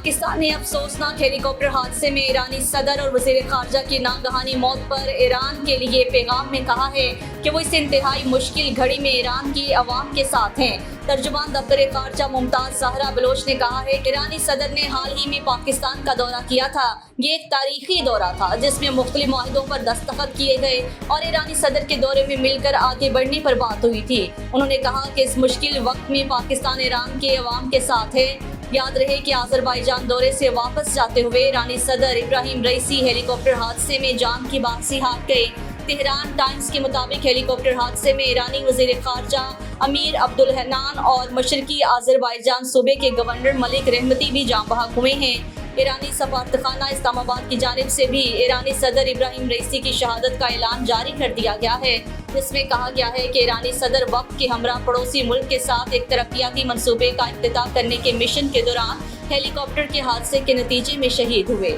पाकिस्तान ने अफसोसनाक हेलीकॉप्टर हादसे में ईरानी सदर और वज़ीर ख़ारजा की नागहानी मौत पर ईरान के लिए पैगाम में कहा है कि वो इस इंतहाई मुश्किल घड़ी में ईरान की अवाम के साथ हैं। तर्जुमान दफ्तर ख़ारजा मुमताज़ ज़हरा बलोच ने कहा है कि ईरानी सदर ने हाल ही में पाकिस्तान का दौरा किया था। ये एक तारीखी दौरा था जिसमें मुख्तलिफ मुआहदों पर दस्तखत किए गए और ईरानी सदर के दौरे में मिलकर आगे बढ़ने पर बात हुई थी। उन्होंने कहा कि इस मुश्किल वक्त में पाकिस्तान ईरान के अवाम के साथ है। याद रहे कि आज़रबाईजान दौरे से वापस जाते हुए ईरानी सदर इब्राहिम रईसी हेलीकॉप्टर हादसे में जान की बाजी हार गए। तेहरान टाइम्स के मुताबिक हेलीकॉप्टर हादसे में ईरानी वज़ीर ख़ारजा अमीर अब्दुल हन्नान और मशरकी आज़रबाईजान सूबे के गवर्नर मलिक रहमती भी जाँ बहक हुए हैं। ईरानी सफारतखाना इस्लामाबाद की जानिब से भी ईरानी सदर इब्राहिम रईसी की शहादत का ऐलान जारी कर दिया गया है, जिसमें कहा गया है कि ईरानी सदर वक्त के हमरा पड़ोसी मुल्क के साथ एक तरक्याती मंसूबे का इफ्तिताह करने के मिशन के दौरान हेलीकॉप्टर के हादसे के नतीजे में शहीद हुए।